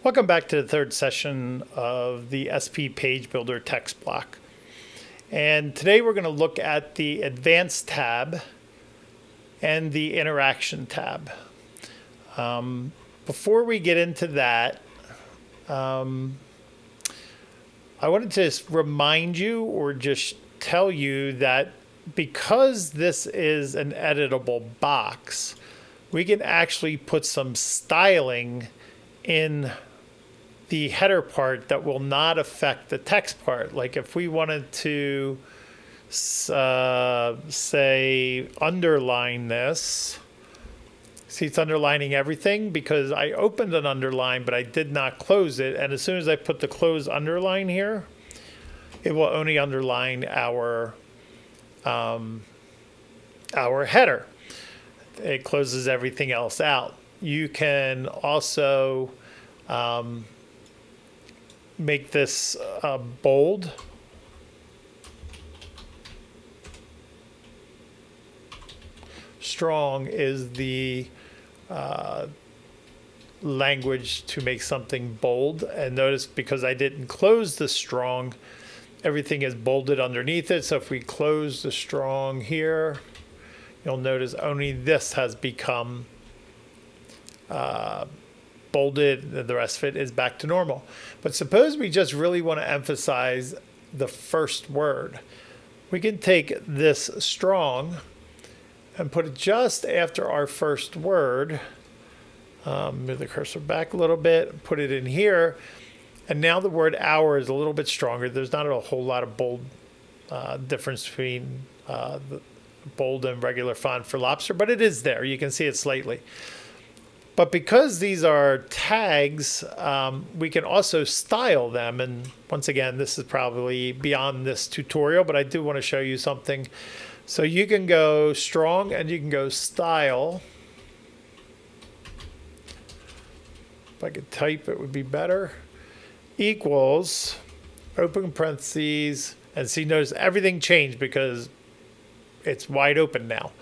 Welcome back to the third session of the SP Page Builder text block. And today we're going to look at the Advanced tab and the Interaction tab. Before we get into that, I wanted to just remind you or just tell you that because this is an editable box, we can actually put some styling in the header part that will not affect the text part. Like if we wanted to say underline this, see it's underlining everything because I opened an underline but I did not close it, and as soon as I put the close underline here, it will only underline our header. It closes everything else out. You can also make this bold. Strong is the language to make something bold. And notice because I didn't close the strong, everything is bolded underneath it. So if we close the strong here, you'll notice only this has become bolded, the rest of it is back to normal. But suppose we just really want to emphasize the first word. We can take this strong and put it just after our first word. Move the cursor back a little bit, put it in here, and now the word hour is a little bit stronger. There's not a whole lot of bold difference between the bold and regular font for lobster, but it is there. You can see it slightly. But because these are tags, we can also style them. And once again, this is probably beyond this tutorial, but I do want to show you something. So you can go strong and you can go style. If I could type, it would be better. Equals, open parentheses, and see, notice everything changed because it's wide open now.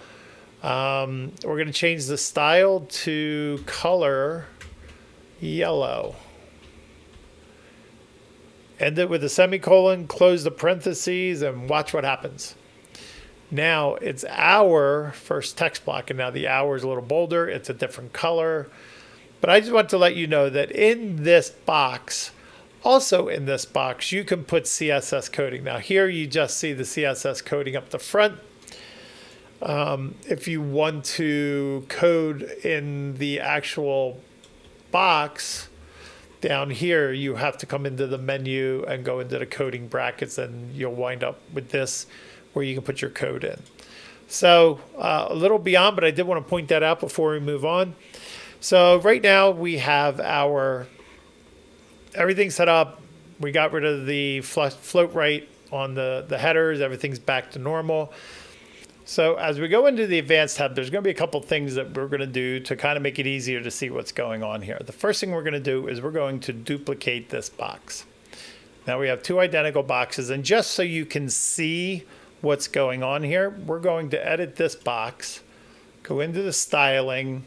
We're going to change the style to color yellow. End it with a semicolon, close the parentheses, and watch what happens. Now it's our first text block, and now the hour is a little bolder. It's a different color. But I just want to let you know that in this box, also in this box, you can put CSS coding. Now here you just see the CSS coding up the front. If you want to code in the actual box down here, you have to come into the menu and go into the coding brackets, and you'll wind up with this where you can put your code in. So a little beyond, but I did want to point that out before we move on. So right now we have our everything set up. We got rid of the float right on the headers. Everything's back to normal. So as we go into the Advanced tab, there's going to be a couple things that we're going to do to kind of make it easier to see what's going on here. The first thing we're going to do is we're going to duplicate this box. Now we have two identical boxes, and just so you can see what's going on here, we're going to edit this box, go into the styling,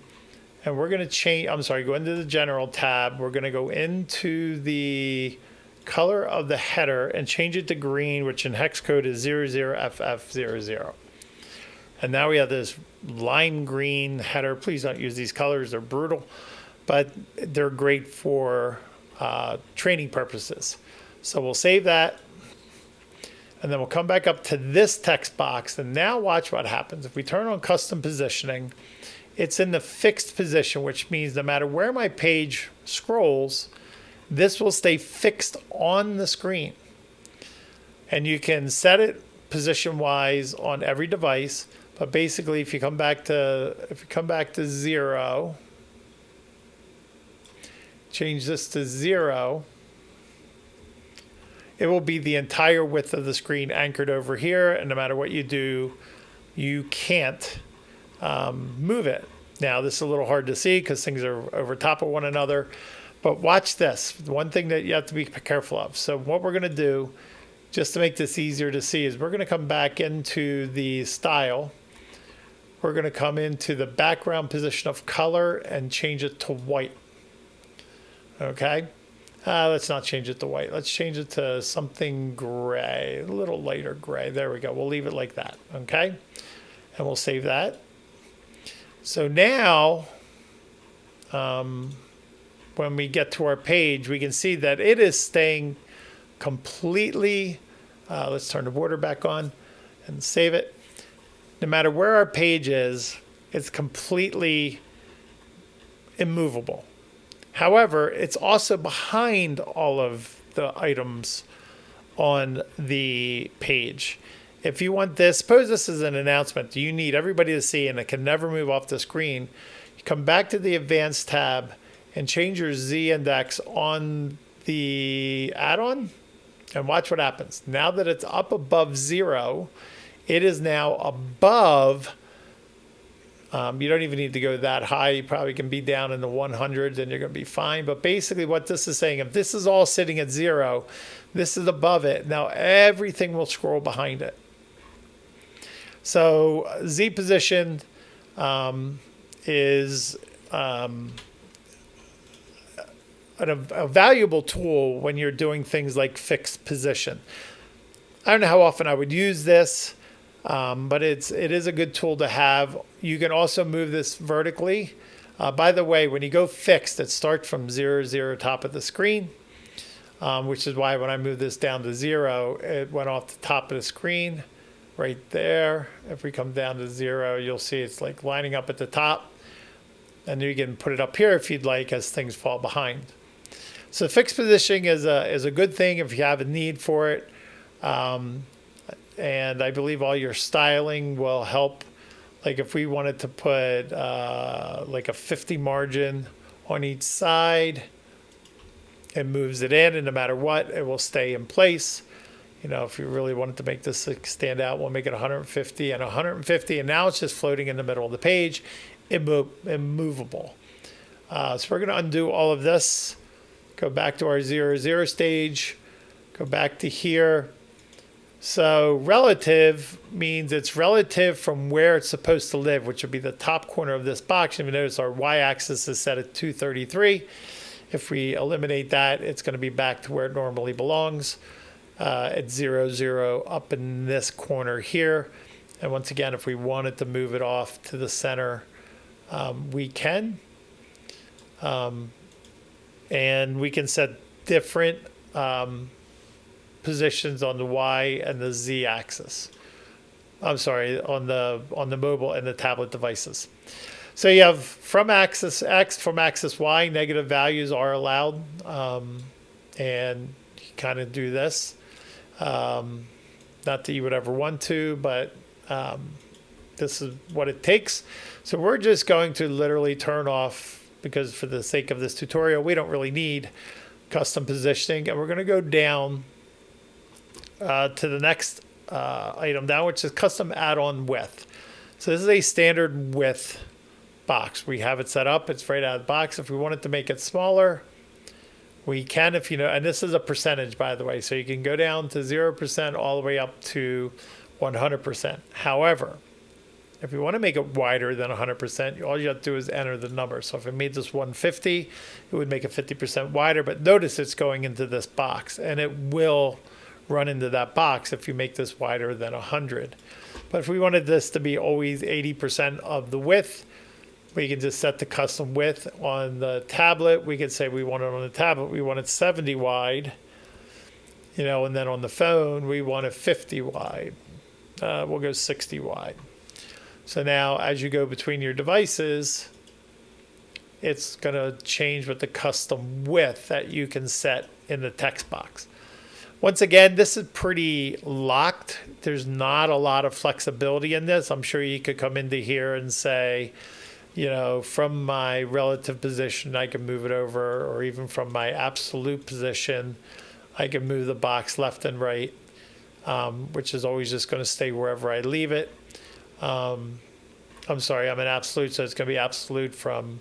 and we're going to go into the General tab. We're going to go into the color of the header and change it to green, which in hex code is 00FF00. And now we have this lime green header. Please don't use these colors. They're brutal, but they're great for training purposes. So we'll save that. And then we'll come back up to this text box. And now watch what happens. If we turn on custom positioning, it's in the fixed position, which means no matter where my page scrolls, this will stay fixed on the screen. And you can set it position-wise on every device. But basically, if you come back to 0, change this to 0, it will be the entire width of the screen anchored over here, and no matter what you do, you can't move it. Now, this is a little hard to see because things are over top of one another, but watch this. One thing that you have to be careful of. So what we're going to do, just to make this easier to see, is we're going to come back into the style. we're going to come into the background position of color and change it to white. Okay. Let's not change it to white. Let's change it to something gray, a little lighter gray. There we go. We'll leave it like that. Okay. And we'll save that. So now, when we get to our page, we can see that it is staying completely, let's turn the border back on and save it. No matter where our page is, it's completely immovable. However, it's also behind all of the items on the page. If you want this, suppose this is an announcement you need everybody to see and it can never move off the screen. You come back to the Advanced tab and change your Z index on the add-on and watch what happens. Now that it's up above 0, it is now above. You don't even need to go that high. You probably can be down in the 100s and you're going to be fine. But basically what this is saying, if this is all sitting at 0, this is above it. Now everything will scroll behind it. So Z position is a valuable tool when you're doing things like fixed position. I don't know how often I would use this. But it is a good tool to have. You can also move this vertically. By the way, when you go fixed, it starts from 0, 0, top of the screen, which is why when I move this down to 0, it went off the top of the screen right there. If we come down to 0, you'll see it's like lining up at the top. And you can put it up here if you'd like as things fall behind. So fixed positioning is a good thing if you have a need for it. And I believe all your styling will help. Like if we wanted to put like a 50 margin on each side, it moves it in, and no matter what, it will stay in place. You know, if you really wanted to make this stand out, we'll make it 150 and 150, and now it's just floating in the middle of the page, immovable. So we're going to undo all of this, go back to our 0, 0 stage, go back to here. So relative means it's relative from where it's supposed to live, which would be the top corner of this box. If you notice, our y-axis is set at 233. If we eliminate that, it's going to be back to where it normally belongs at 0, 0 up in this corner here. And once again, if we wanted to move it off to the center, we can. And we can set different positions on the Y and the Z axis. I'm sorry, on the mobile and the tablet devices. So you have from axis X, from axis Y, negative values are allowed. And you kind of do this. Not that you would ever want to, but this is what it takes. So we're just going to literally turn off, because for the sake of this tutorial, we don't really need custom positioning. And we're going to go down to the next item down, which is custom add-on width. So this is a standard width box. We have it set up. It's right out of the box. If we wanted to make it smaller, we can, if you know, and this is a percentage, by the way. So you can go down to 0% all the way up to 100%. However, if you want to make it wider than 100%, all you have to do is enter the number. So if it made this 150, it would make it 50% wider. But notice it's going into this box, and it will run into that box if you make this wider than 100. But if we wanted this to be always 80% of the width, we can just set the custom width on the tablet. We could say we want it on the tablet, we want it 70 wide, you know, and then on the phone, we want it 50 wide. We'll go 60 wide. So now as you go between your devices, it's going to change with the custom width that you can set in the text box. Once again, this is pretty locked. There's not a lot of flexibility in this. I'm sure you could come into here and say, you know, from my relative position, I can move it over, or even from my absolute position, I can move the box left and right, which is always just going to stay wherever I leave it. I'm sorry, I'm an absolute, so it's going to be absolute from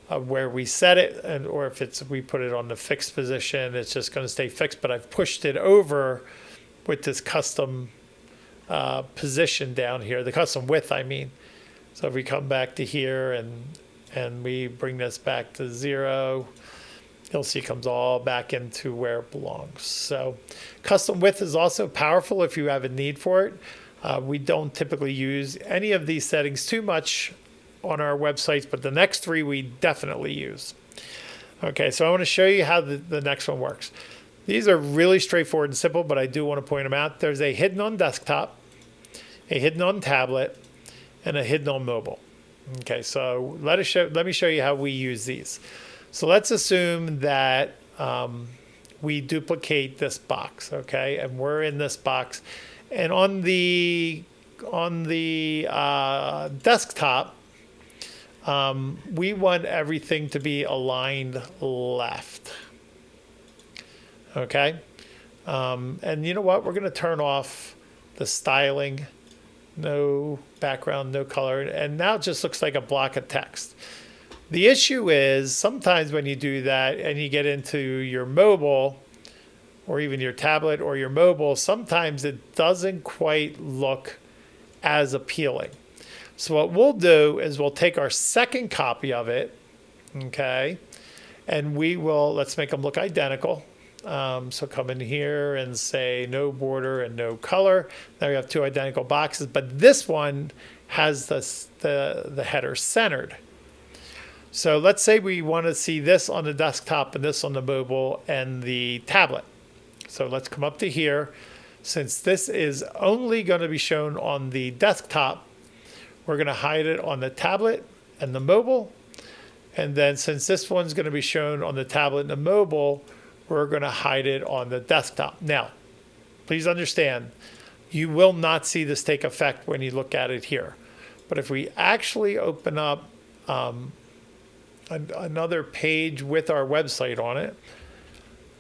where we set it, and or if we put it on the fixed position, it's just going to stay fixed. But I've pushed it over with this custom position down here, the custom width, I mean. So if we come back to here and we bring this back to 0, you'll see it comes all back into where it belongs. So custom width is also powerful if you have a need for it. We don't typically use any of these settings too much on our websites, but the next three we definitely use. Okay, so I want to show you how the next one works. These are really straightforward and simple, but I do want to point them out. There's a hidden on desktop, a hidden on tablet, and a hidden on mobile. Okay, so let me show you how we use these. So let's assume that we duplicate this box, okay, and we're in this box, and on the desktop, we want everything to be aligned left. Okay, and you know what? We're going to turn off the styling, no background, no color, and now it just looks like a block of text. The issue is sometimes when you do that and you get into your mobile or even your tablet or your mobile, sometimes it doesn't quite look as appealing. So what we'll do is we'll take our second copy of it, okay, and let's make them look identical. So come in here and say no border and no color. Now we have two identical boxes, but this one has the header centered. So let's say we want to see this on the desktop and this on the mobile and the tablet. So let's come up to here. Since this is only going to be shown on the desktop, we're going to hide it on the tablet and the mobile. And then since this one's going to be shown on the tablet and the mobile, we're going to hide it on the desktop. Now, please understand, you will not see this take effect when you look at it here. But if we actually open up another page with our website on it,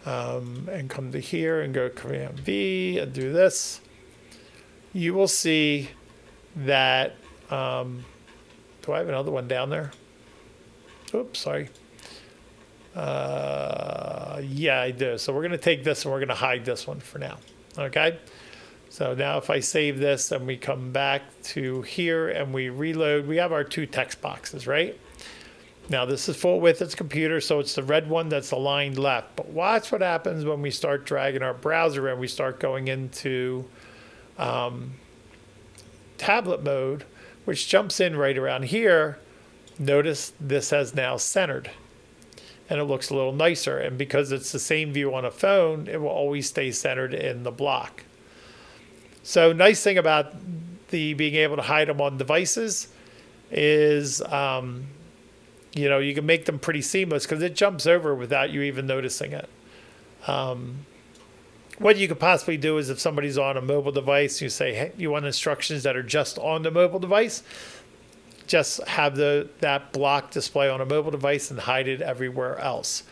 and come to here and go Command V and do this, you will see that, do I have another one down there? Oops, sorry. Yeah, I do. So we're going to take this and we're going to hide this one for now. Okay. So now if I save this and we come back to here and we reload, we have our two text boxes, right? Now this is full width, it's computer, so it's the red one that's aligned left. But watch what happens when we start dragging our browser and we start going into tablet mode, which jumps in right around here. Notice this has now centered. And it looks a little nicer. And because it's the same view on a phone, it will always stay centered in the block. So nice thing about being able to hide them on devices is, you know, you can make them pretty seamless because it jumps over without you even noticing it. What you could possibly do is if somebody's on a mobile device, you say, hey, you want instructions that are just on the mobile device, just have that block display on a mobile device and hide it everywhere else.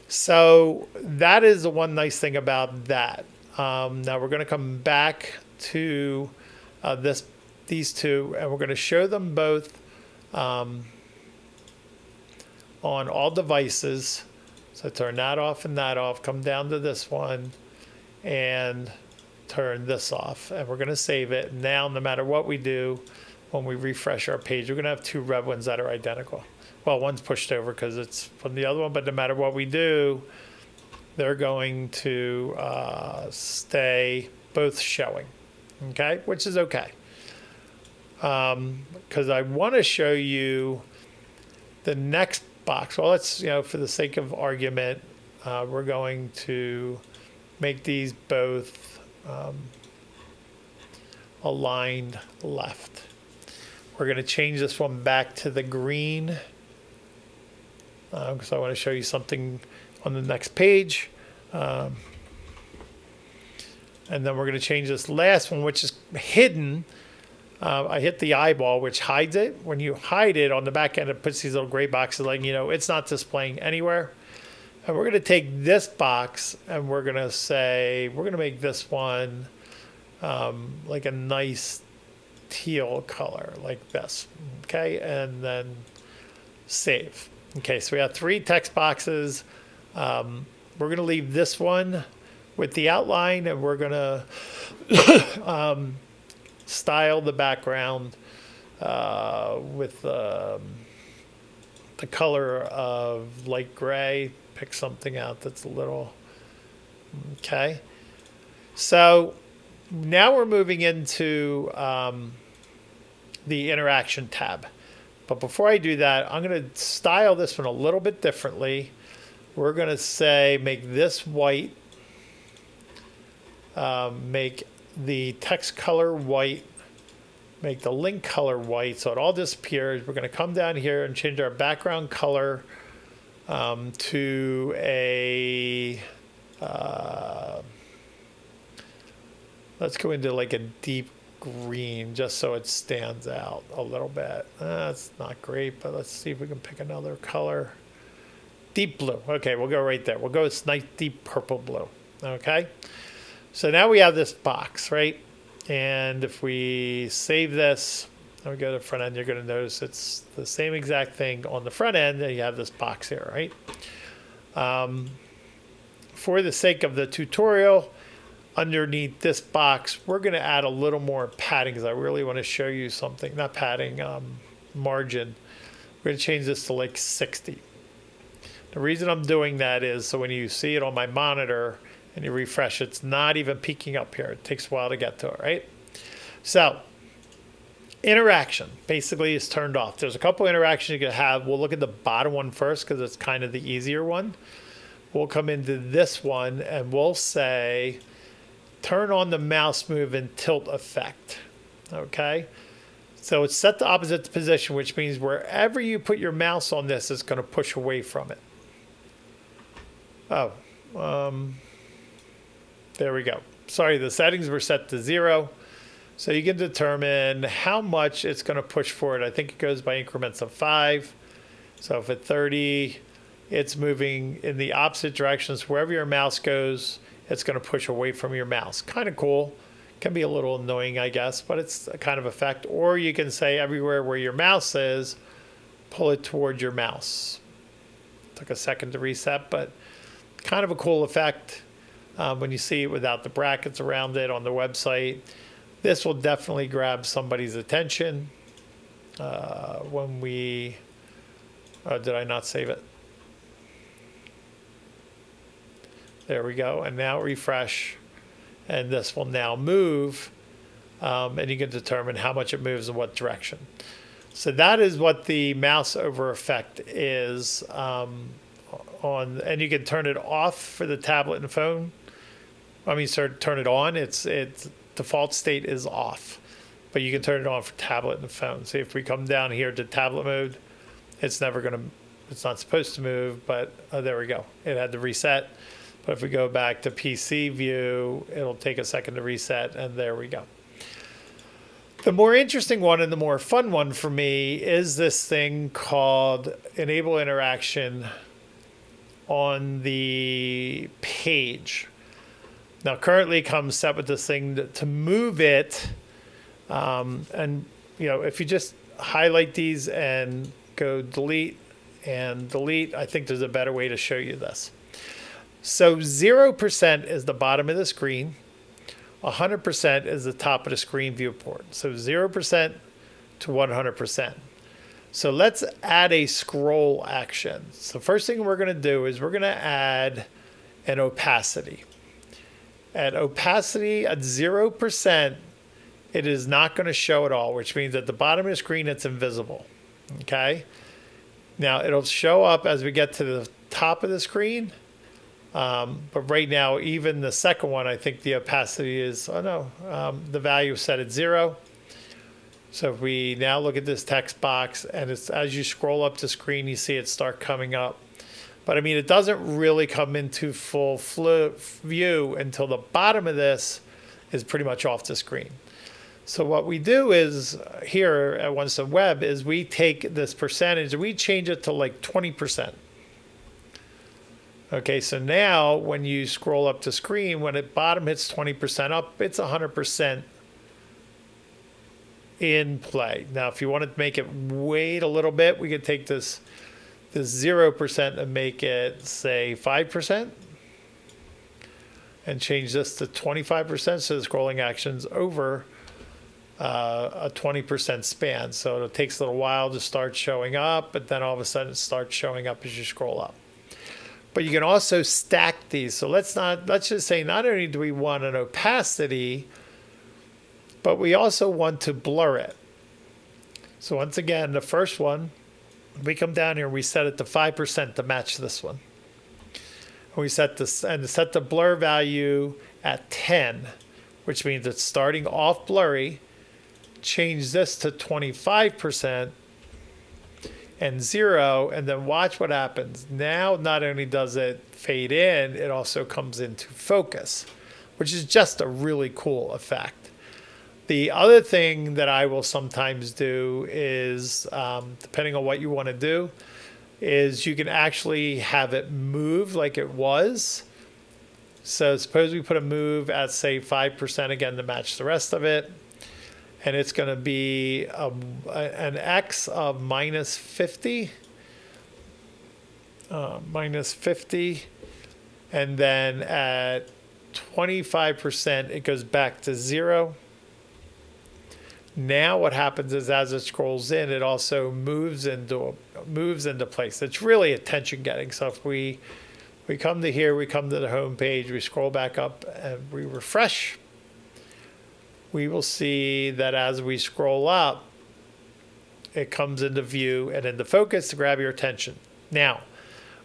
So that is the one nice thing about that. Now we're going to come back to these two, and we're going to show them both on all devices. So turn that off and that off, come down to this one and turn this off, and we're going to save it. Now, no matter what we do, when we refresh our page, we're going to have two red ones that are identical. Well, one's pushed over because it's from the other one, but no matter what we do, they're going to stay both showing, okay, which is okay. Because I want to show you the next box. Well, let's, for the sake of argument, we're going to make these both aligned left. We're going to change this one back to the green because I want to show you something on the next page. And then we're going to change this last one, which is hidden. I hit the eyeball, which hides it. When you hide it on the back end, it puts these little gray boxes letting you know it's not displaying anywhere. And we're going to take this box and we're going to say, we're going to make this one like a nice teal color like this. Okay. And then save. Okay. So we have three text boxes. We're going to leave this one with the outline, and we're going to style the background with the color of light gray, pick something out that's a little, okay. So now we're moving into the interaction tab. But before I do that, I'm going to style this one a little bit differently. We're going to say make this white, make the text color white, make the link color white so it all disappears. We're going to come down here and change our background color to a, let's go into like a deep green just so it stands out a little bit. That's not great, but let's see if we can pick another color. Deep blue. Okay, we'll go right there. We'll go with nice deep purple blue. Okay, so now we have this box, right? And if we save this and we go to the front end, you're going to notice it's the same exact thing on the front end, and you have this box here, right? For the sake of the tutorial, underneath this box, we're going to add a little more padding because I really want to show you something. Not padding, margin. We're going to change this to like 60. The reason I'm doing that is so when you see it on my monitor and you refresh, it's not even peeking up here. It takes a while to get to it, right? So interaction basically is turned off. There's a couple interactions you can have. We'll look at the bottom one first because it's kind of the easier one. We'll come into this one and we'll say turn on the mouse move and tilt effect. Okay, so it's set to opposite position, which means wherever you put your mouse on this, it's going to push away from it. Oh, there we go. Sorry, the settings were set to 0. So you can determine how much it's going to push forward. I think it goes by increments of 5. So if at 30, it's moving in the opposite directions. Wherever your mouse goes, it's going to push away from your mouse. Kind of cool. Can be a little annoying, I guess, but it's a kind of effect. Or you can say everywhere where your mouse is, pull it toward your mouse. Took a second to reset, but kind of a cool effect when you see it without the brackets around it on the website. This will definitely grab somebody's attention when we, did I not save it? There we go. And now refresh. And this will now move. And you can determine how much it moves in what direction. So that is what the mouse over effect is and you can turn it off for the tablet and phone. I mean, turn it on. Its default state is off. But you can turn it on for tablet and phone. So if we come down here to tablet mode, it's never going to, it's not supposed to move, but there we go. It had to reset. But if we go back to PC view, it'll take a second to reset, and there we go. The more interesting one and the more fun one for me is this thing called Enable Interaction on the page. Now, currently it comes set with this thing to move it, and if you just highlight these and go delete and delete, I think there's a better way to show you this. So 0% is the bottom of the screen. 100% is the top of the screen viewport. So 0% to 100%. So let's add a scroll action. So first thing we're going to do is we're going to add an opacity. At opacity at 0%, it is not going to show at all, which means at the bottom of the screen, it's invisible. Okay. Now it'll show up as we get to the top of the screen. But right now, even the second one, I think the opacity is, the value is set at 0. So if we now look at this text box, and it's as you scroll up the screen, you see it start coming up. But I mean, it doesn't really come into full view until the bottom of this is pretty much off the screen. So what we do is here at One Step Web is we take this percentage and we change it to like 20%. Okay, so now when you scroll up the screen, when it bottom hits 20% up, it's 100% in play. Now, if you want to make it wait a little bit, we could take this 0% and make it, say, 5%. And change this to 25%, so the scrolling action's over a 20% span. So it takes a little while to start showing up, but then all of a sudden it starts showing up as you scroll up. But you can also stack these. So let's just say not only do we want an opacity, but we also want to blur it. So once again, the first one, we come down here and we set it to 5% to match this one. We set this and set the blur value at 10, which means it's starting off blurry. Change this to 25% and 0, and then watch what happens. Now, not only does it fade in, it also comes into focus, which is just a really cool effect. The other thing that I will sometimes do is, depending on what you want to do, is you can actually have it move like it was. So suppose we put a move at, say, 5% again to match the rest of it. And it's going to be an X of minus 50. Minus 50. And then at 25%, it goes back to 0. Now what happens is as it scrolls in, it also moves into place. It's really attention getting. So if we come to here, we come to the home page, we scroll back up and we refresh, we will see that as we scroll up, it comes into view and into focus to grab your attention. Now,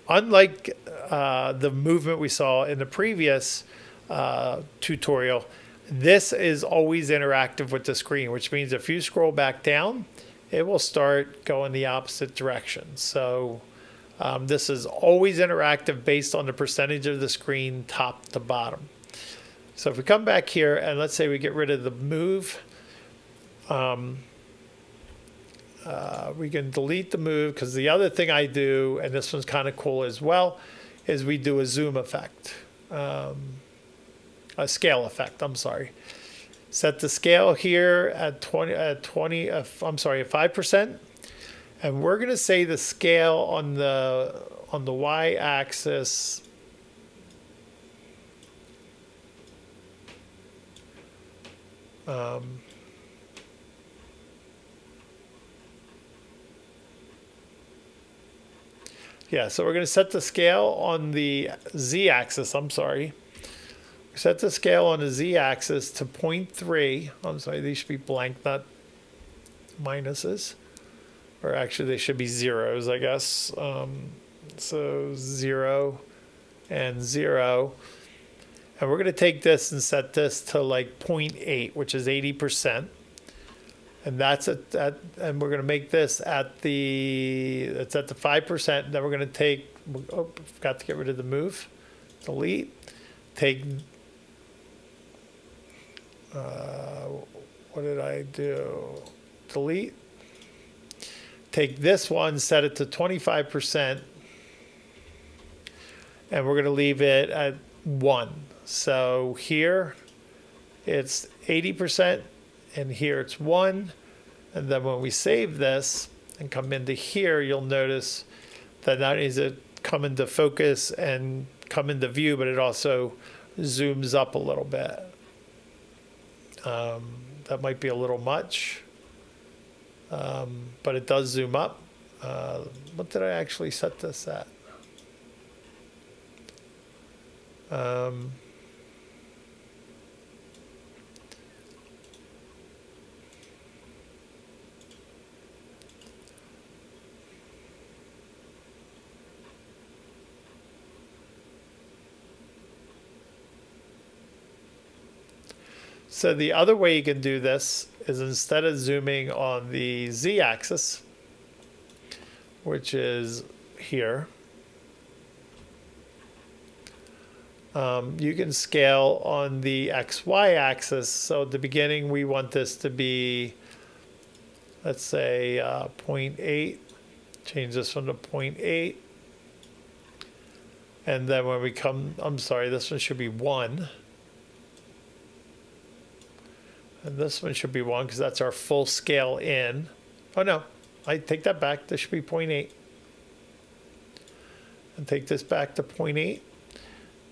unlike the movement we saw in the previous tutorial, this is always interactive with the screen, which means if you scroll back down, it will start going the opposite direction. So this is always interactive based on the percentage of the screen top to bottom. So if we come back here and let's say we get rid of the move, we can delete the move, because the other thing I do, and this one's kind of cool as well, is we do a zoom effect. A scale effect, I'm sorry. Set the scale here at 5%. And we're going to say the scale on the y-axis so we're going to set the scale on the z-axis, set the scale on the z-axis to 0.3. I'm sorry, these should be blank, not minuses. Or actually, they should be zeros, I guess. So 0 and 0. And we're going to take this and set this to like 0.8, which is 80%. And that's and we're going to make this at the 5%. Then we're going to take, forgot to get rid of the move. Delete. Take, what did I do? Delete. Take this one, set it to 25%. And we're going to leave it at 1. So here it's 80%. And here it's 1. And then when we save this and come into here, you'll notice that not only does it come into focus and come into view, but it also zooms up a little bit. That might be a little much, but it does zoom up. What did I actually set this at? So the other way you can do this is instead of zooming on the z-axis, which is here, you can scale on the XY axis. So at the beginning, we want this to be, let's say, 0.8. Change this one to 0.8. And then when we come, I'm sorry, this one should be 1. And this one should be 1 because that's our full scale in. Oh, no, I take that back. This should be 0.8. And take this back to 0.8.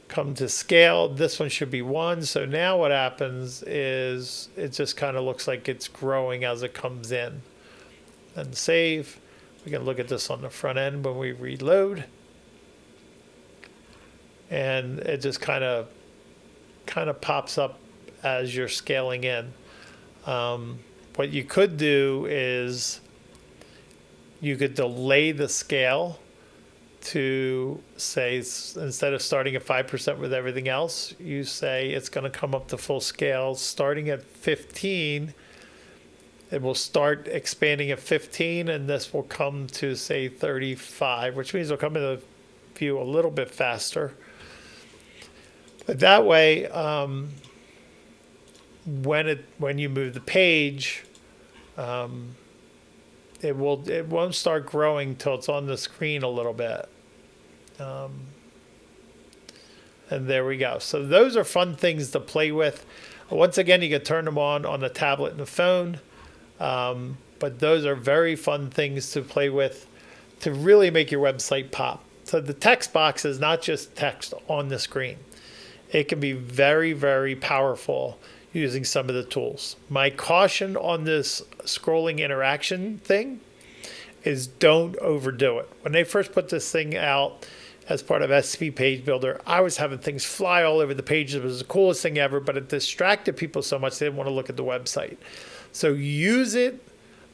Come to scale. This one should be 1. So now what happens is it just kind of looks like it's growing as it comes in. And save. We can look at this on the front end when we reload. and it just kind of pops up as you're scaling in. What you could do is you could delay the scale to say, instead of starting at 5% with everything else, you say it's going to come up to full scale starting at 15. It will start expanding at 15, and this will come to, say, 35, which means it'll come into view a little bit faster. But that way, when you move the page, it won't start growing till it's on the screen a little bit. And there we go. So those are fun things to play with. Once again, you can turn them on the tablet and the phone. But those are very fun things to play with to really make your website pop. So the text box is not just text on the screen. It can be very, very powerful using some of the tools. My caution on this scrolling interaction thing is don't overdo it. When they first put this thing out as part of SP Page Builder, I was having things fly all over the page. It was the coolest thing ever, but it distracted people so much they didn't want to look at the website. So use it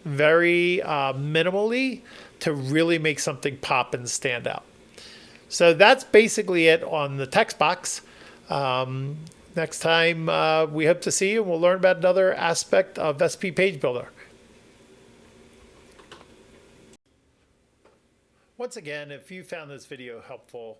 very minimally to really make something pop and stand out. So that's basically it on the text box. Next time we hope to see you, and we'll learn about another aspect of SP Page Builder. Once again, if you found this video helpful,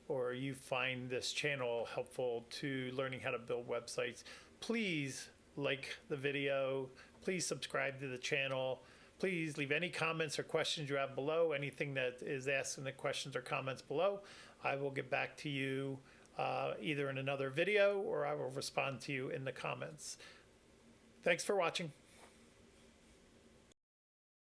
or you find this channel helpful to learning how to build websites, please like the video, please subscribe to the channel, please leave any comments or questions you have below. Anything that is asked in the questions or comments below, I will get back to you either in another video, or I will respond to you in the comments. Thanks for watching.